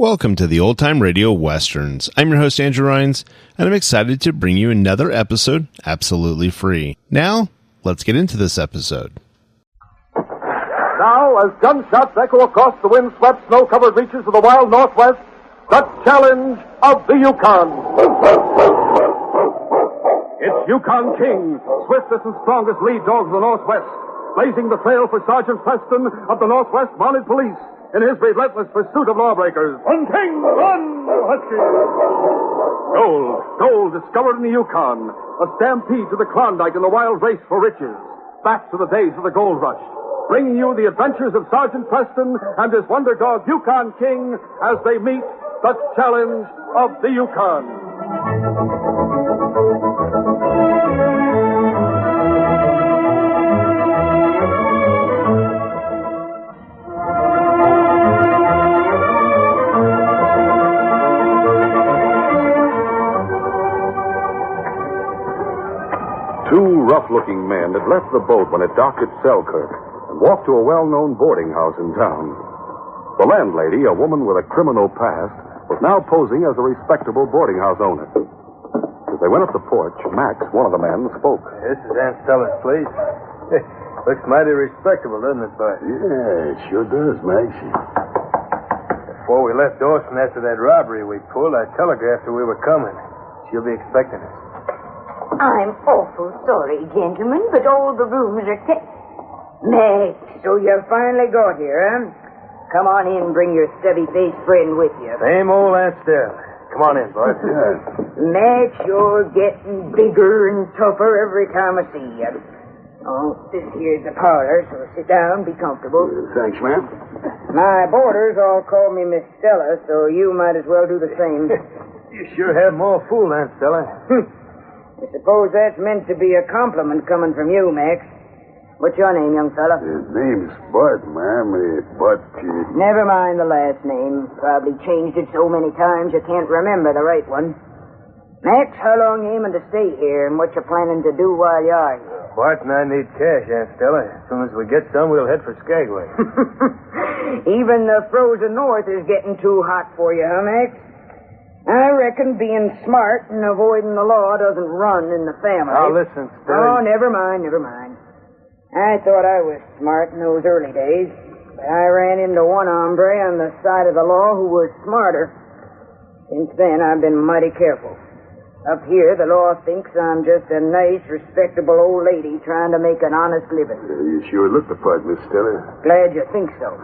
Welcome to the Old Time Radio Westerns. I'm your host, Andrew Rhines, and I'm excited to bring you another episode absolutely free. Now, let's get into this episode. Now, as gunshots echo across the wind-swept, snow-covered reaches of the wild Northwest, the challenge of the Yukon. It's Yukon King, swiftest and strongest lead dog of the Northwest, blazing the trail for Sergeant Preston of the Northwest Mounted Police in his relentless pursuit of lawbreakers. Run, King, run, Husky! Gold discovered in the Yukon, a stampede to the Klondike in the wild race for riches, back to the days of the gold rush, bringing you the adventures of Sergeant Preston and his wonder dog Yukon King as they meet the challenge of the Yukon. Two rough-looking men had left the boat when it docked at Selkirk and walked to a well-known boarding house in town. The landlady, a woman with a criminal past, was now posing as a respectable boarding house owner. As they went up the porch, Max, one of the men, spoke. This is Aunt Stella's place. Looks mighty respectable, doesn't it, Bart? Yeah, it sure does, Max. Before we left Dawson after that robbery we pulled, I telegraphed her we were coming. She'll be expecting us. I'm awful sorry, gentlemen, but all the rooms are kept. Max, so you finally got here, huh? Come on in, bring your stubby-faced friend with you. Same old Aunt Stella. Come on in, Bart. Max, you're getting bigger and tougher every time I see you. Oh, this here's the parlor, so sit down, be comfortable. Thanks, ma'am. My boarders all call me Miss Stella, so you might as well do the same. You sure have more fool, Aunt Stella. I suppose that's meant to be a compliment coming from you, Max. What's your name, young fella? His name's Bart, ma'am. Never mind the last name. Probably changed it so many times you can't remember the right one. Max, how long you aiming to stay here, and what you planning to do while you are here? Bart and I need cash, Aunt Stella. As soon as we get some, we'll head for Skagway. Even the frozen north is getting too hot for you, huh, Max? I reckon being smart and avoiding the law doesn't run in the family. Now, listen, Stella. Oh, never mind. I thought I was smart in those early days, but I ran into one hombre on the side of the law who was smarter. Since then, I've been mighty careful. Up here, the law thinks I'm just a nice, respectable old lady trying to make an honest living. You sure look the part, Miss Stella. Glad you think so.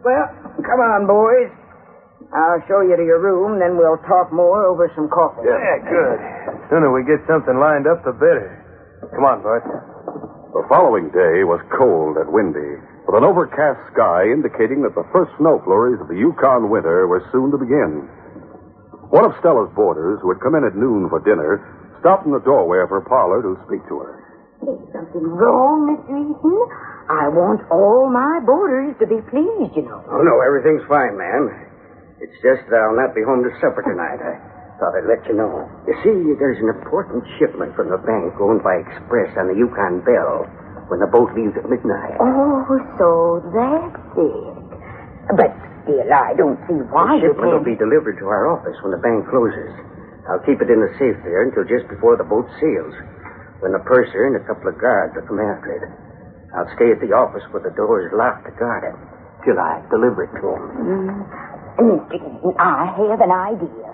Well, come on, boys. I'll show you to your room, then we'll talk more over some coffee. Yeah, good. The sooner we get something lined up, the better. Come on, Bart. The following day was cold and windy, with an overcast sky indicating that the first snow flurries of the Yukon winter were soon to begin. One of Stella's boarders, who had come in at noon for dinner, stopped in the doorway of her parlor to speak to her. Is something wrong, Mr. Eaton? I want all my boarders to be pleased, you know. Oh, no, everything's fine, ma'am. It's just that I'll not be home to supper tonight. I thought I'd let you know. You see, there's an important shipment from the bank going by express on the Yukon Belle when the boat leaves at midnight. Oh, so that's it. But still, I don't see why The shipment will be delivered to our office when the bank closes. I'll keep it in the safe there until just before the boat sails, when the purser and a couple of guards will come after it. I'll stay at the office with the doors locked to guard it till I deliver it to them. Mr. Eaton, I have an idea.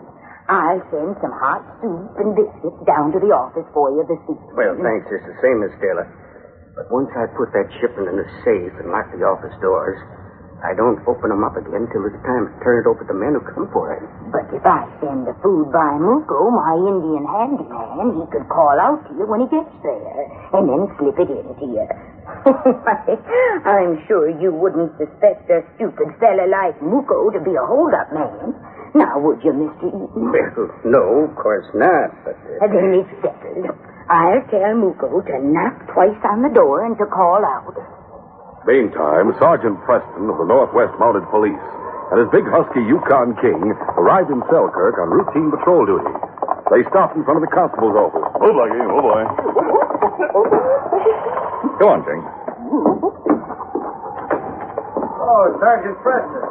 I'll send some hot soup and biscuits down to the office for you this evening. Well, thanks just the same, Miss Taylor. But once I put that shipment in the safe and lock the office doors, I don't open them up again till it's time to turn it over to the men who come for it. But if I send the food by Muko, my Indian handyman, he could call out to you when he gets there, and then slip it in to you. I'm sure you wouldn't suspect a stupid fella like Muko to be a hold-up man. Now, would you, Mr. Eaton? Well, no, of course not, but... Then it's settled. I'll tell Muko to knock twice on the door and to call out. Meantime, Sergeant Preston of the Northwest Mounted Police and his big husky Yukon King arrived in Selkirk on routine patrol duty. They stopped in front of the constable's office. Oh, Blackie. Oh, boy. Come on, King. Oh, Sergeant Preston.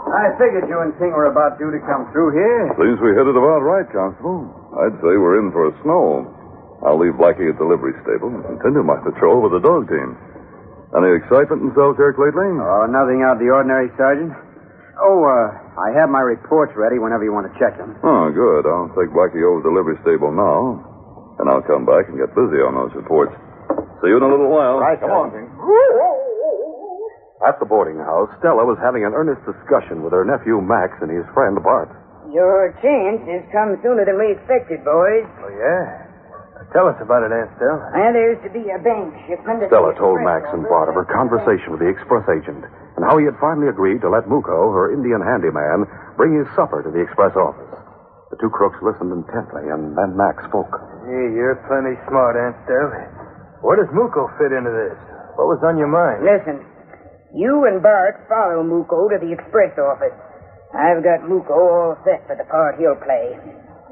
I figured you and King were about due to come through here. Seems we hit it about right, Constable. I'd say we're in for a snow. I'll leave Blackie at the livery stable and continue my patrol with the dog team. Any excitement in Selkirk lately? Oh, nothing out of the ordinary, Sergeant. I have my reports ready whenever you want to check them. Oh, good. I'll take Blackie over to the livery stable now, and I'll come back and get busy on those reports. See you in a little while. Right, come on. At the boarding house, Stella was having an earnest discussion with her nephew Max and his friend Bart. Your chance has come sooner than we expected, boys. Oh, yeah? Tell us about it, Aunt Stella. And there's to be a bank shipment. Stella told Max and Bart of her conversation with the express agent and how he had finally agreed to let Muko, her Indian handyman, bring his supper to the express office. The two crooks listened intently, and then Max spoke. Hey, you're plenty smart, Aunt Stella. Where does Muko fit into this? What was on your mind? Listen, you and Bart follow Muko to the express office. I've got Muko all set for the part he'll play.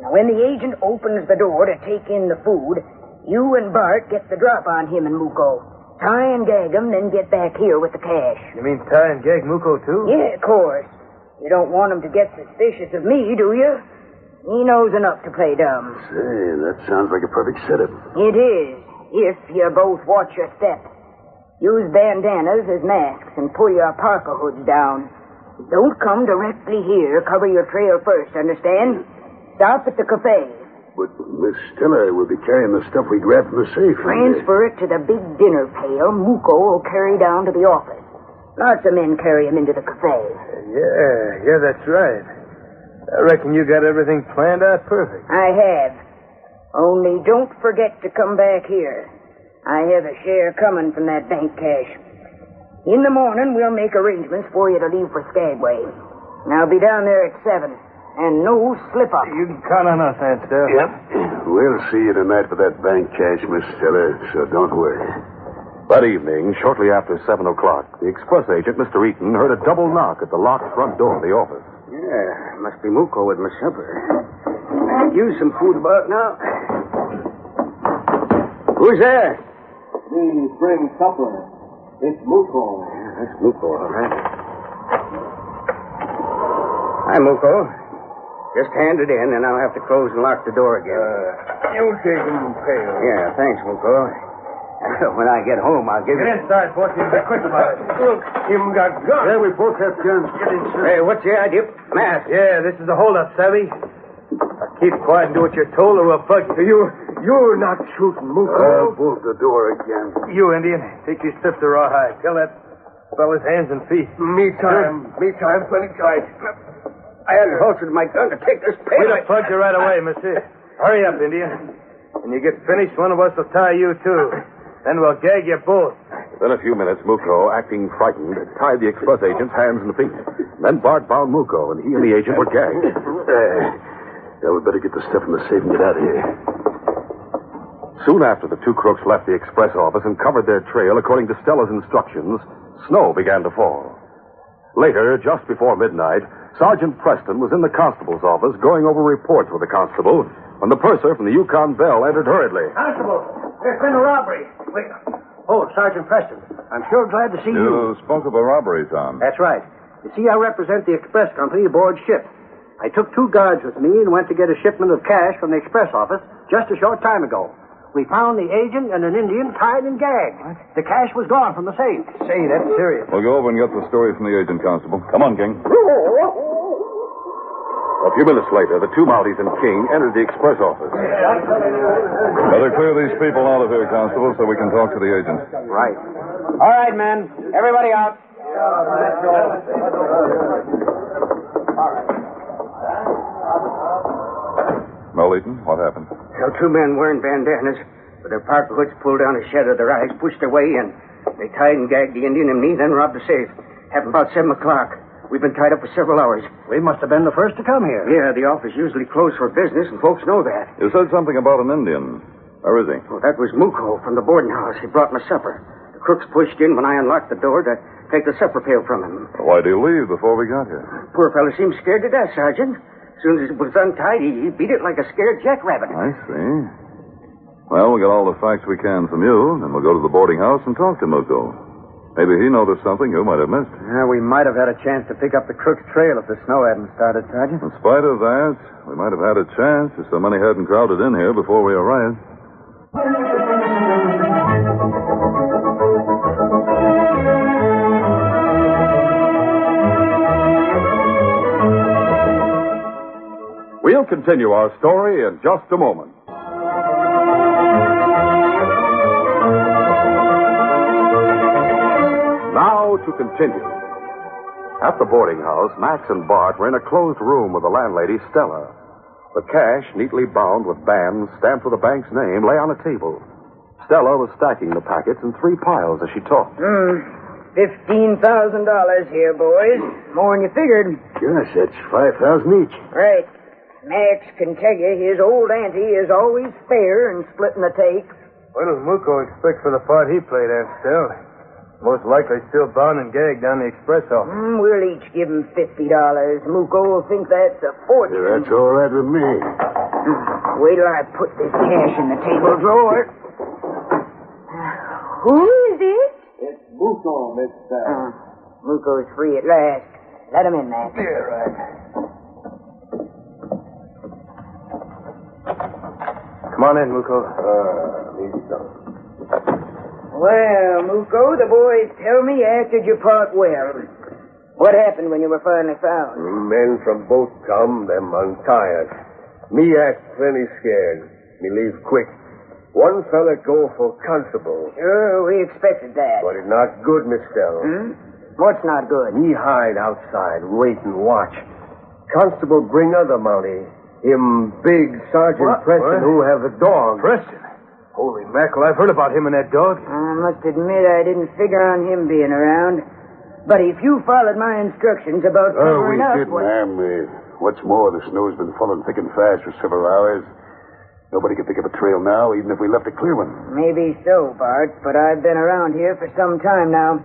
Now, when the agent opens the door to take in the food, you and Bart get the drop on him and Muko. Tie and gag him, then get back here with the cash. You mean tie and gag Muko, too? Yeah, of course. You don't want him to get suspicious of me, do you? He knows enough to play dumb. Say, that sounds like a perfect setup. It is, if you both watch your step. Use bandanas as masks and pull your parka hoods down. Don't come directly here. Cover your trail first, understand? Stop at the cafe. But Miss Stella will be carrying the stuff we grabbed from the safe. Transfer it to the big dinner pail Muko will carry down to the office. Lots of men carry him into the cafe. Yeah, that's right. I reckon you got everything planned out perfect. I have. Only don't forget to come back here. I have a share coming from that bank cash. In the morning, we'll make arrangements for you to leave for Skagway. And I'll be down there at 7. And no slip-up. You can count on us, Aunt Stella. Yep. We'll see you tonight for that bank cash, Miss Stella, so don't worry. That evening, shortly after 7 o'clock, the express agent, Mr. Eaton, heard a double knock at the locked front door of the office. Yeah, must be Muko with my supper. I could use some food about now. Who's there? Please bring supper. It's Muko. Yeah, that's Muko, all right. Hi, Muko. Just hand it in, and I'll have to close and lock the door again. You take him pail. Yeah, thanks, Muko. When I get home, I'll give you... Get inside, boss. You be quick about it. Look, him got guns. Yeah, we both have guns. Get inside. Hey, what's the idea? Mask. Yeah, this is a holdup, Savvy. Now keep quiet and do what you're told, or we'll plug you. You're not shooting, Muko. I'll bolt the door again. You, Indian, take your steps to rawhide. Tell that fella's hands and feet. Me time, plenty tight. I hadn't holstered my gun to take this pail. We'll plug you right away, monsieur. Hurry up, Indian. When you get finished, one of us will tie you, too. Then we'll gag you both. Within a few minutes, Muko, acting frightened, tied the express agent's hands and feet. Then Bart bound Muko, and he and the agent were gagged. Now, we better get the stuff in the safe and get out of here. Soon after the two crooks left the express office and covered their trail according to Stella's instructions, snow began to fall. Later, just before midnight, Sergeant Preston was in the constable's office going over reports with the constable when the purser from the Yukon Bell entered hurriedly. Constable, there's been a robbery. Wait. Oh, Sergeant Preston. I'm sure glad to see you. You spoke of a robbery, Tom. That's right. You see, I represent the express company aboard ship. I took 2 guards with me and went to get a shipment of cash from the express office just a short time ago. We found the agent and an Indian tied and gagged. What? The cash was gone from the safe. Say, that's serious. We'll go over and get the story from the agent, Constable. Come on, King. A few minutes later, the two Mounties and King entered the express office. Better clear these people out of here, Constable, so we can talk to the agent. Right. All right, men. Everybody out. Well, Eaton, what happened? Well, 2 men wearing bandanas with their parka hoods pulled down the shed of their eyes, pushed their way in. They tied and gagged the Indian and me, then robbed the safe. Happened about 7 o'clock. We've been tied up for several hours. We must have been the first to come here. Yeah, the office usually closed for business, and folks know that. You said something about an Indian. Where is he? Well, that was Muko from the boarding house. He brought my supper. The crooks pushed in when I unlocked the door to take the supper pail from him. Why'd he leave before we got here? Poor fellow seemed scared to death, Sergeant. As soon as it was untied, he beat it like a scared jackrabbit. I see. Well, we'll get all the facts we can from you, then we'll go to the boarding house and talk to Muko. Maybe he noticed something you might have missed. Yeah, we might have had a chance to pick up the crook's trail if the snow hadn't started, Sergeant. In spite of that, we might have had a chance if so many hadn't crowded in here before we arrived. We'll continue our story in just a moment. Now to continue. At the boarding house, Max and Bart were in a closed room with the landlady, Stella. The cash, neatly bound with bands stamped with the bank's name, lay on a table. Stella was stacking the packets in 3 piles as she talked. $15,000 here, boys. More than you figured. Gosh, that's $5,000 each. Right. Max can tell you his old auntie is always fair in splitting the take. What does Muko expect for the part he played, Aunt Stell? Most likely still bound and gagged down the express office. We'll each give him $50. Muko will think that's a fortune. Yeah, that's all right with me. Wait till I put this cash in the table drawer. Who is it? It's Muko, Miss Stell. Muko's free at last. Let him in, Max. Yeah, right. Come on in, Muko. Need some. Well, Muko, the boys tell me you acted your part well. What happened when you were finally found? Men from boat come, them untie us. Me act plenty scared. Me leave quick. One fella go for constable. Sure, we expected that. But it not good, Miss Stell. What's not good? Me hide outside, wait and watch. Constable bring other mountie. Him big Sergeant Preston who have a dog. Preston? Holy mackerel, I've heard about him and that dog. I must admit I didn't figure on him being around. But if you followed my instructions about covering up... We did, ma'am. What's more, the snow's been falling thick and fast for several hours. Nobody can pick up a trail now, even if we left a clear one. Maybe so, Bart, but I've been around here for some time now.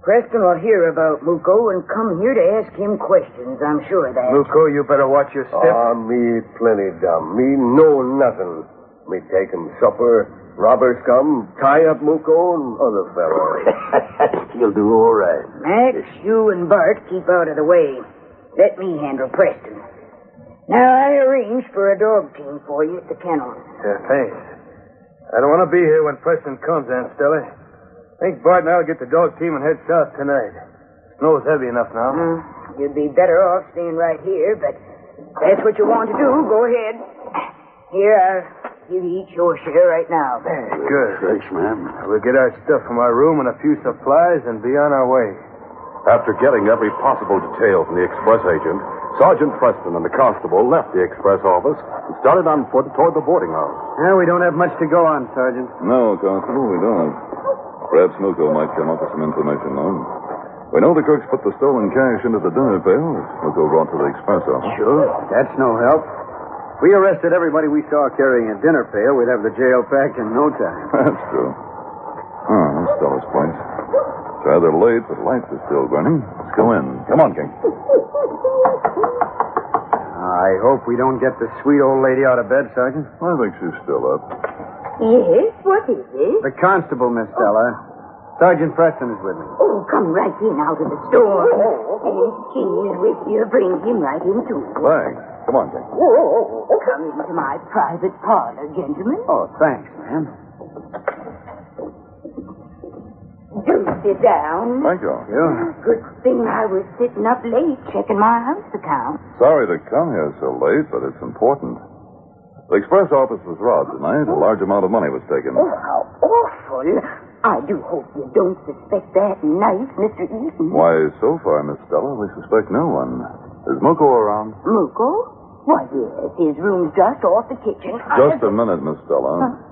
Preston will hear about Muko and come here to ask him questions, I'm sure of that. Muko, you better watch your step. Me plenty dumb. Me know nothing. Me take him supper. Robbers come, tie up Muko and other fellows. He'll do all right. Max, you and Bart keep out of the way. Let me handle Preston. Now, I arranged for a dog team for you at the kennel. Thanks. I don't want to be here when Preston comes, Aunt Stella. I think Bart and I'll get the dog team and head south tonight. Snow's heavy enough now. You'd be better off staying right here, but that's what you want to do. Go ahead. Here, I'll give you each your share right now. Good. Thanks, ma'am. We'll get our stuff from our room and a few supplies and be on our way. After getting every possible detail from the express agent, Sergeant Preston and the constable left the express office and started on foot toward the boarding house. Yeah, we don't have much to go on, Sergeant. No, Constable, we don't. Perhaps Muko might come up with some information, though. We know the crooks put the stolen cash into the dinner pail that Muko brought to the express office. Sure. That's no help. If we arrested everybody we saw carrying a dinner pail, we'd have the jail packed in no time. That's true. Oh, that's Stella's place. It's rather late, but lights are still burning. Let's go in. Come on, King. I hope we don't get the sweet old lady out of bed, Sergeant. I think she's still up. Yes, what is it? The constable, Miss Stella. Sergeant Preston is with me. Oh, come right in out of the storm. And King is with you. Bring him right in, too. Thanks. Come on, King. Come into my private parlor, gentlemen. Oh, thanks, ma'am. Do sit down. Thank you. Good thing I was sitting up late checking my house account. Sorry to come here so late, but it's important. The express office was robbed tonight. A large amount of money was taken. Oh, how awful. I do hope you don't suspect that knife, Mr. Eaton. Why, so far, Miss Stella, we suspect no one. Is Muko around? Muko? Why, yes, his room's just off the kitchen. Just a minute, Miss Stella.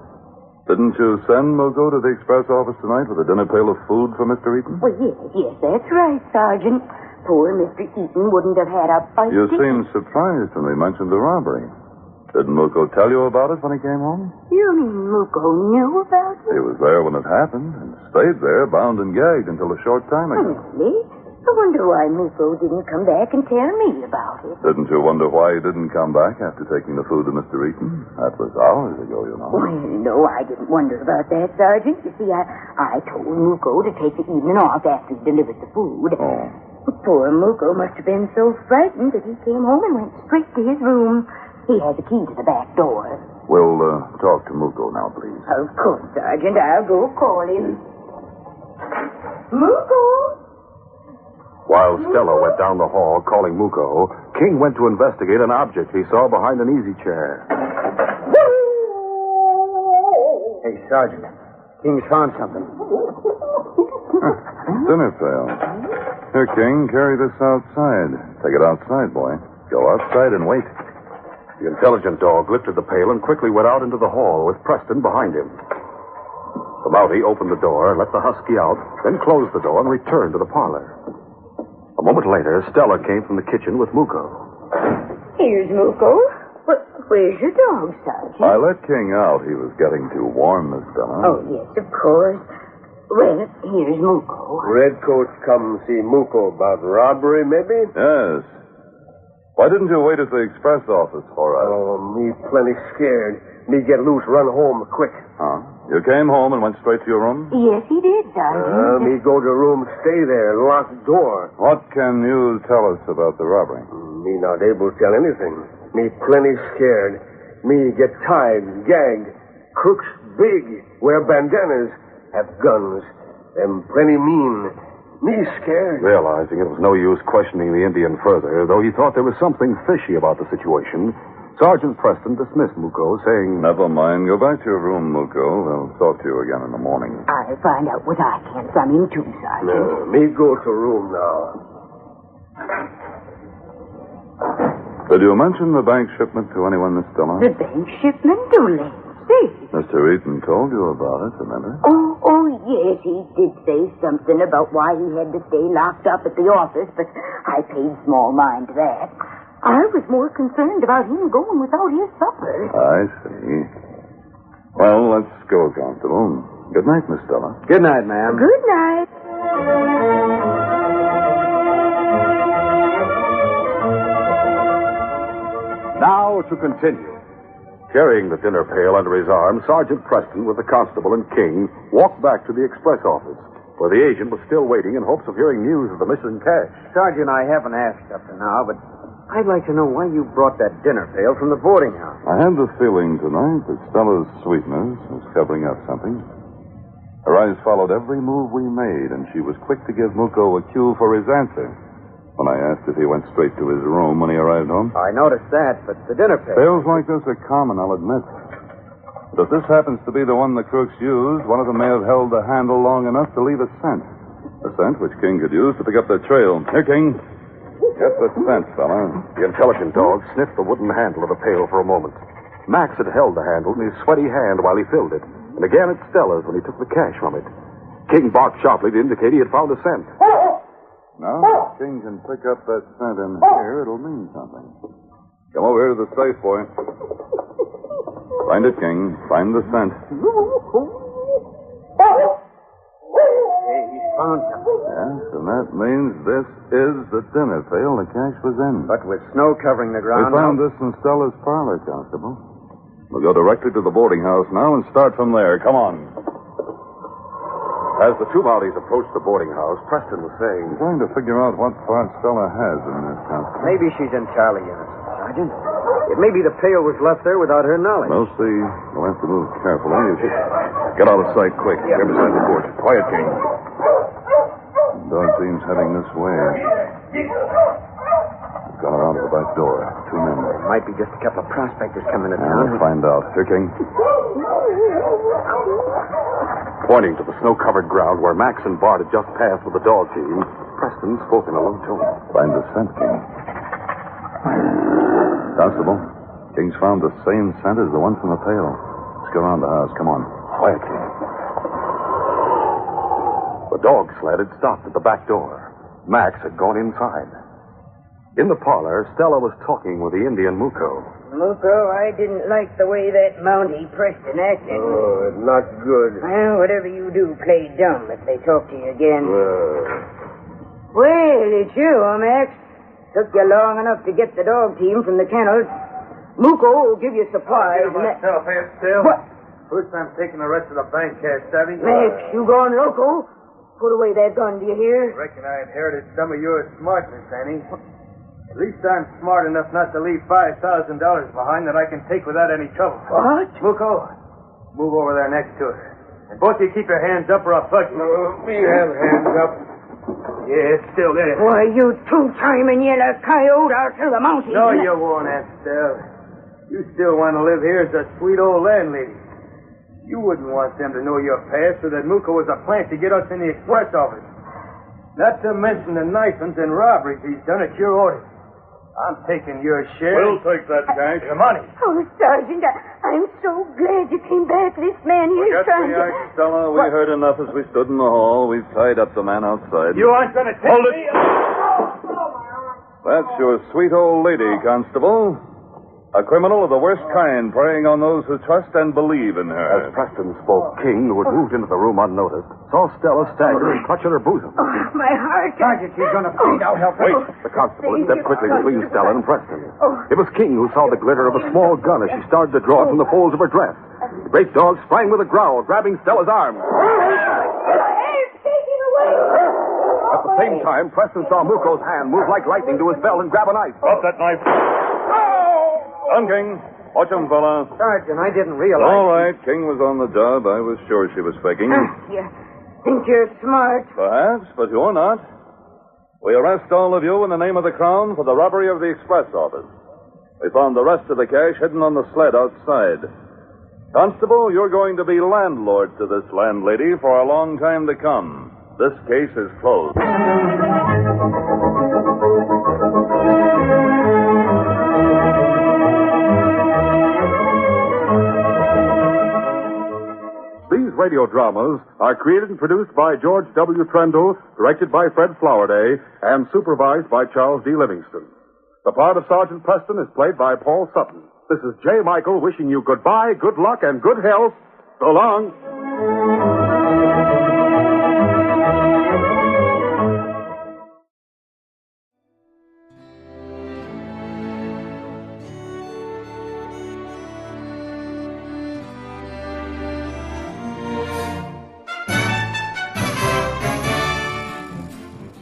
Didn't you send Muko to the express office tonight with a dinner pail of food for Mr. Eaton? Well, yes, that's right, Sergeant. Poor Mr. Eaton wouldn't have had a bite. You seemed surprised when we mentioned the robbery. Didn't Muko tell you about it when he came home? You mean Muko knew about it? He was there when it happened and stayed there, bound and gagged, until a short time ago. Really? I wonder why Muko didn't come back and tell me about it. Didn't you wonder why he didn't come back after taking the food to Mr. Eaton? That was hours ago, you know. Well, no, I didn't wonder about that, Sergeant. You see, I told Muko to take the evening off after he delivered the food. Oh. Poor Muko must have been so frightened that he came home and went straight to his room. He had the key to the back door. We'll talk to Muko now, please. Of course, Sergeant. I'll go call him. Muko! While Stella went down the hall calling Muko, King went to investigate an object he saw behind an easy chair. Hey, Sergeant. King's found something. Dinner pail. Here, King, carry this outside. Take it outside, boy. Go outside and wait. The intelligent dog lifted the pail and quickly went out into the hall with Preston behind him. The Mountie opened the door, let the husky out, then closed the door and returned to the parlor. A moment later, Stella came from the kitchen with Muko. Here's Muko. Where's your dog, Sergeant? I let King out. He was getting too warm, Miss Stella. Oh, yes, of course. Well, here's Muko. Redcoats come see Muko about robbery, maybe? Yes. Why didn't you wait at the express office for us? Oh, me plenty scared. Me get loose, run home quick. Huh? You came home and went straight to your room? Yes, he did, Sergeant. Me go to room, stay there, lock door. What can you tell us about the robbery? Me not able to tell anything. Me plenty scared. Me get tied, gagged. Crooks big, wear bandanas, have guns. Them plenty mean. Me scared. Realizing it was no use questioning the Indian further, though he thought there was something fishy about the situation, Sergeant Preston dismissed Muko, saying, "Never mind. Go back to your room, Muko. We'll talk to you again in the morning." I'll find out what I can from him, too, Sergeant. No, me go to room now. Did you mention the bank shipment to anyone, Miss Stella? The bank shipment to Landlady. Mr. Eaton told you about it, remember? Oh, yes, he did say something about why he had to stay locked up at the office, but I paid small mind to that. I was more concerned about him going without his supper. I see. Well, let's go, Constable. Good night, Miss Stella. Good night, ma'am. Good night. Now to continue. Carrying the dinner pail under his arm, Sergeant Preston, with the constable and King, walked back to the express office, where the agent was still waiting in hopes of hearing news of the missing cash. Sergeant, I haven't asked up to now, but I'd like to know why you brought that dinner pail from the boarding house. I had the feeling tonight that Stella's sweetness was covering up something. Her eyes followed every move we made, and she was quick to give Muko a cue for his answer when I asked if he went straight to his room when he arrived home. I noticed that, but the dinner pail... Pails like this are common, I'll admit. But if this happens to be the one the crooks used, one of them may have held the handle long enough to leave a scent. A scent which King could use to pick up their trail. Here, King. Get the scent, fella. The intelligent dog sniffed the wooden handle of the pail for a moment. Max had held the handle in his sweaty hand while he filled it, and again at Stella's when he took the cash from it. King barked sharply to indicate he had found a scent. Now, if King can pick up that scent in here, it'll mean something. Come over here to the safe, boy. Find it, King. Find the scent. Hey, he's found something. Yes, and that means this is the dinner pail the cash was in. But with snow covering the We ground... found this in Stella's parlor, Constable. We'll go directly to the boarding house now and start from there. Come on. As the two Mounties approached the boarding house, Preston was saying, "I'm trying to figure out what part Stella has in this, Constable." Maybe she's entirely innocent, Sergeant. It may be the pail was left there without her knowledge. We'll see. We'll have to move carefully. Get out of sight quick. Get beside the porch. Quiet, King. The dog seems heading this way. He's gone around to the back door. Two men. It might be just a couple of prospectors coming to We'll town. find out. Here, King. Pointing to the snow-covered ground where Max and Bart had just passed with the dog team, Preston spoke in a low tone. Find the scent, King. Constable, King's found the same scent as the one from the pail. Let's go around the house. Come on. Quiet, King. The dog sled had stopped at the back door. Max had gone inside. In the parlor, Stella was talking with the Indian Muko. Muko, I didn't like the way that Mountie Preston acted. Oh, not good. Well, whatever you do, play dumb if they talk to you again. Well, it's you, Max. Took you long enough to get the dog team from the kennels. Muko will give you supplies. Myself, here, still. What? First I'm taking the rest of the bank cash, savvy? Max, you gone loco? Put away that gun, do you hear? Reckon I inherited some of your smartness, Annie. At least I'm smart enough not to leave $5,000 behind that I can take without any trouble. What? Muko, move over there next to her. And both of you keep your hands up or I'll plug you. No, me have hands up. Yeah, it's still there. Why, you two-timing yellow coyote out to the mountains. No, you won't, Aunt Stell. You still want to live here as a sweet old landlady. You wouldn't want them to know your past or that Muko was a plant to get us in the express office. Not to mention the knifings and robberies he's done at your orders. I'm taking your share. We'll take that cash. The money. Oh, Sergeant, I'm so glad you came back. This man here is trying to... Stella. We heard enough as we stood in the hall. We've tied up the man outside. You aren't going to take Hold it. me... That's your sweet old lady, Constable. A criminal of the worst kind, preying on those who trust and believe in her. As Preston spoke, King, who had moved into the room unnoticed, saw Stella stagger and clutch at her bosom. Oh, my heart. Sergeant, she's going to bleed out. Help her. Wait! The constable had stepped quickly between Stella and Preston. It was King who saw the glitter of a small gun as she started to draw it from the folds of her dress. The great dog sprang with a growl, grabbing Stella's arm. At the same time, Preston saw Muko's hand move like lightning to his belt and grab a knife. Drop that knife. Down, King. Watch him, fella. Sergeant, I didn't realize... All right, King was on the job. I was sure she was faking. You think you're smart? Perhaps, but you're not. We arrest all of you in the name of the Crown for the robbery of the express office. We found the rest of the cash hidden on the sled outside. Constable, you're going to be landlord to this landlady for a long time to come. This case is closed. These radio dramas are created and produced by George W. Trendle, directed by Fred Flowerday, and supervised by Charles D. Livingston. The part of Sergeant Preston is played by Paul Sutton. This is J. Michael wishing you goodbye, good luck, and good health. So long.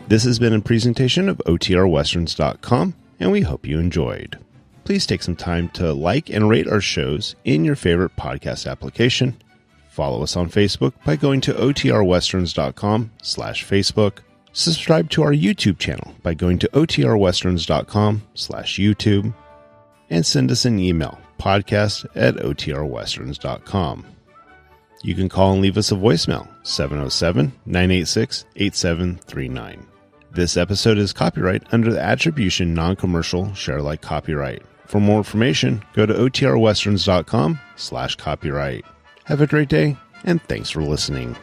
This has been a presentation of OTRWesterns.com, and we hope you enjoyed. Please take some time to like and rate our shows in your favorite podcast application. Follow us on Facebook by going to OTRWesterns.com/Facebook. Subscribe to our YouTube channel by going to OTRWesterns.com/YouTube. And send us an email, podcast@OTRWesterns.com. You can call and leave us a voicemail, 707-986-8739. This episode is copyright under the Attribution Non-Commercial Share-alike copyright. For more information, go to OTRWesterns.com/copyright. Have a great day, and thanks for listening.